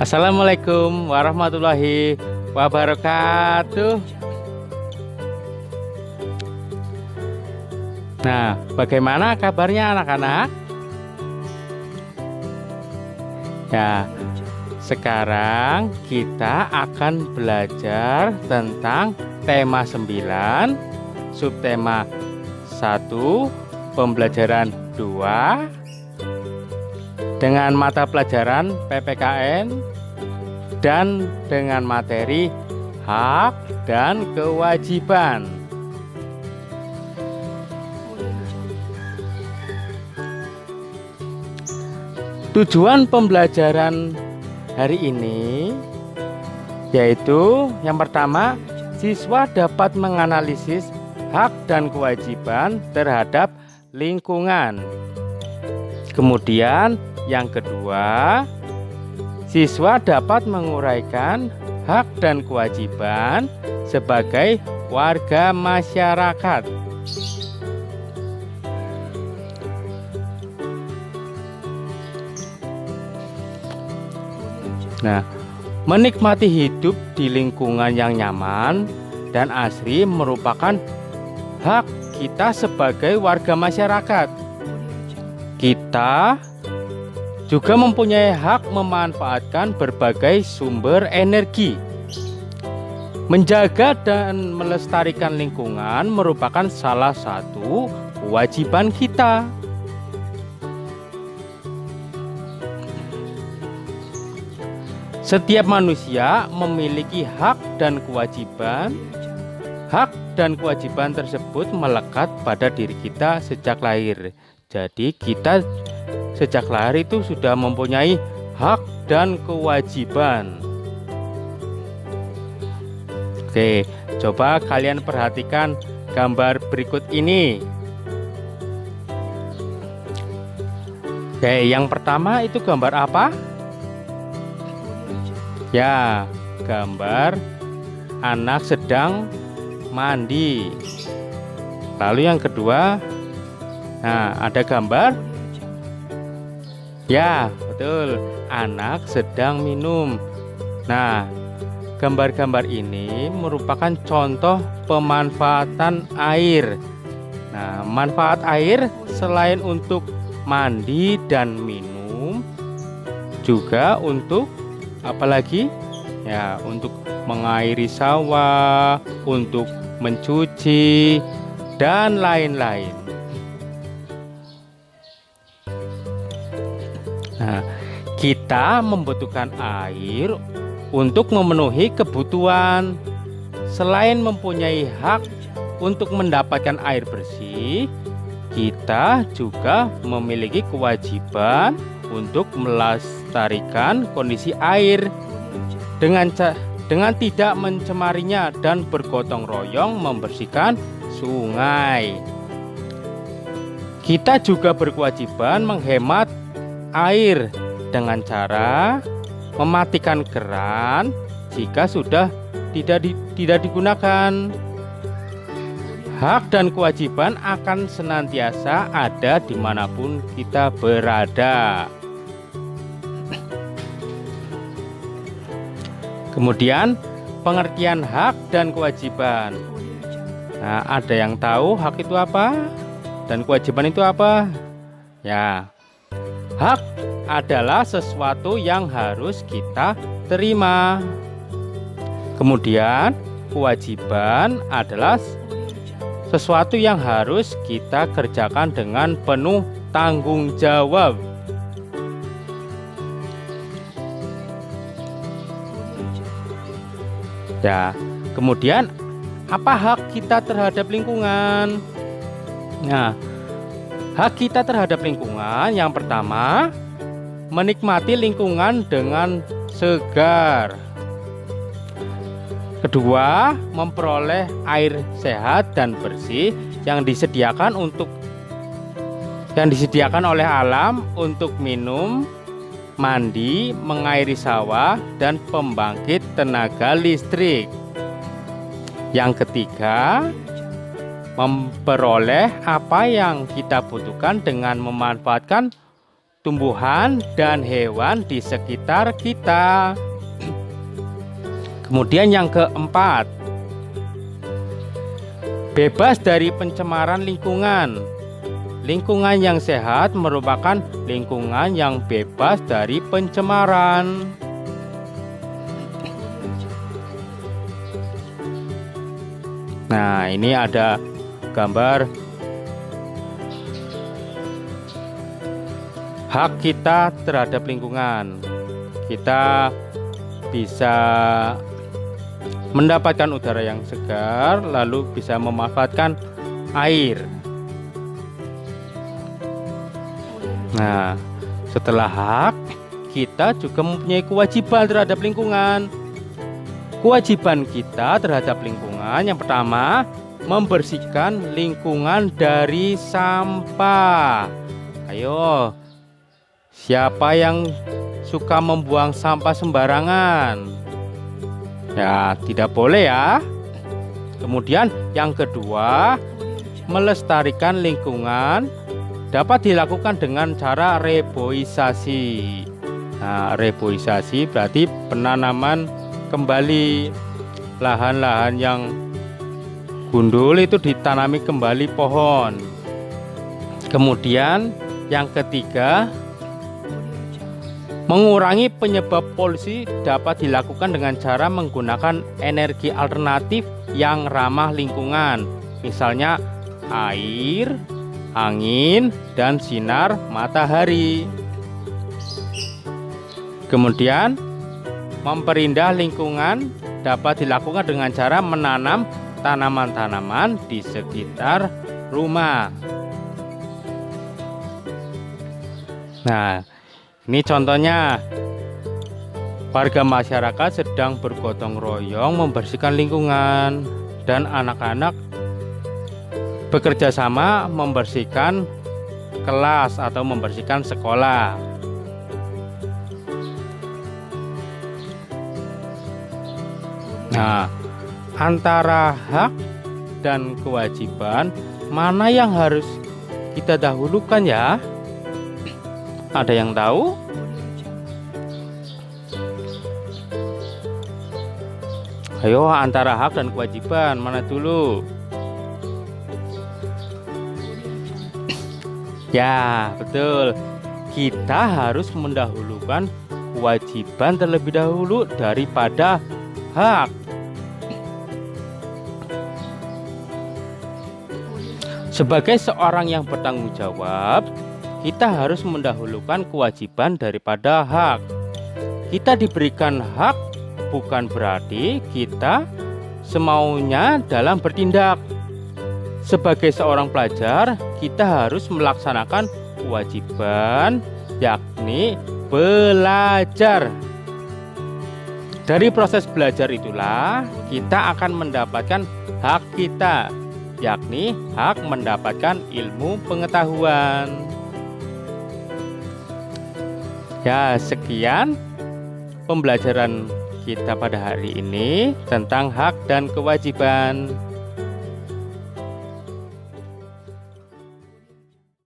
Assalamualaikum warahmatullahi wabarakatuh. Nah, bagaimana kabarnya anak-anak? Ya, sekarang kita akan belajar tentang tema 9, subtema 1, pembelajaran 2 dengan mata pelajaran PPKN dan dengan materi hak dan kewajiban. Tujuan pembelajaran hari ini yaitu yang pertama, siswa dapat menganalisis hak dan kewajiban terhadap lingkungan. Kemudian yang kedua, siswa dapat menguraikan hak dan kewajiban sebagai warga masyarakat. Nah, menikmati hidup di lingkungan yang nyaman dan asri merupakan hak kita sebagai warga masyarakat. Kita juga mempunyai hak memanfaatkan berbagai sumber energi. Menjaga dan melestarikan lingkungan merupakan salah satu kewajiban kita. Setiap manusia memiliki hak dan kewajiban. Hak dan kewajiban tersebut melekat pada diri kita sejak lahir. Jadi kita sejak lahir itu sudah mempunyai hak dan kewajiban. Oke, coba kalian perhatikan gambar berikut ini. Oke, yang pertama itu gambar apa? Ya, gambar anak sedang mandi. Lalu yang kedua, nah ada gambar. Ya, betul, anak sedang minum. Nah, gambar-gambar ini merupakan contoh pemanfaatan air. Nah, manfaat air selain untuk mandi dan minum, juga untuk apalagi? Ya, untuk mengairi sawah, untuk mencuci, dan lain-lain. Nah, kita membutuhkan air untuk memenuhi kebutuhan. Selain mempunyai hak untuk mendapatkan air bersih, kita juga memiliki kewajiban untuk melestarikan kondisi air dengan tidak mencemarinya dan bergotong royong membersihkan sungai. Kita juga berkewajiban menghemat air dengan cara mematikan keran jika sudah tidak digunakan. Hak dan kewajiban akan senantiasa ada dimanapun kita berada. Kemudian pengertian hak dan kewajiban. Nah, ada yang tahu hak itu apa dan kewajiban itu apa? Ya, hak adalah sesuatu yang harus kita terima. Kemudian kewajiban adalah sesuatu yang harus kita kerjakan dengan penuh tanggung jawab. Ya, kemudian apa hak kita terhadap lingkungan? Nah, hak kita terhadap lingkungan yang pertama, menikmati lingkungan dengan segar. Kedua, memperoleh air sehat dan bersih yang disediakan oleh alam untuk minum, mandi, mengairi sawah, dan pembangkit tenaga listrik. Yang ketiga, memperoleh apa yang kita butuhkan dengan memanfaatkan tumbuhan dan hewan di sekitar kita. Kemudian yang keempat, bebas dari pencemaran lingkungan. Lingkungan yang sehat merupakan lingkungan yang bebas dari pencemaran. Nah, ini ada gambar hak kita terhadap lingkungan. Kita bisa mendapatkan udara yang segar, lalu bisa memanfaatkan air. Nah, setelah hak, kita juga mempunyai kewajiban terhadap lingkungan. Kewajiban kita terhadap lingkungan yang pertama, membersihkan lingkungan dari sampah. Ayo, siapa yang suka membuang sampah sembarangan? Ya, tidak boleh ya. Kemudian yang kedua, melestarikan lingkungan dapat dilakukan dengan cara reboisasi. Nah, reboisasi berarti penanaman kembali. Lahan-lahan yang gundul itu ditanami kembali pohon. Kemudian yang ketiga, mengurangi penyebab polusi dapat dilakukan dengan cara menggunakan energi alternatif yang ramah lingkungan. Misalnya air, angin, dan sinar matahari. Kemudian memperindah lingkungan dapat dilakukan dengan cara menanam tanaman-tanaman di sekitar rumah. Nah, ini contohnya warga masyarakat sedang bergotong royong membersihkan lingkungan dan anak-anak bekerja sama membersihkan kelas atau membersihkan sekolah. Nah, antara hak dan kewajiban, mana yang harus kita dahulukan ya? Ada yang tahu? Ayo, antara hak dan kewajiban, mana dulu? Ya, betul. Kita harus mendahulukan kewajiban terlebih dahulu daripada hak. Sebagai seorang yang bertanggung jawab, kita harus mendahulukan kewajiban daripada hak. Kita diberikan hak bukan berarti kita semaunya dalam bertindak. Sebagai seorang pelajar, kita harus melaksanakan kewajiban, yakni belajar. Dari proses belajar itulah kita akan mendapatkan hak kita, yakni hak mendapatkan ilmu pengetahuan. Ya, sekian pembelajaran kita pada hari ini tentang hak dan kewajiban.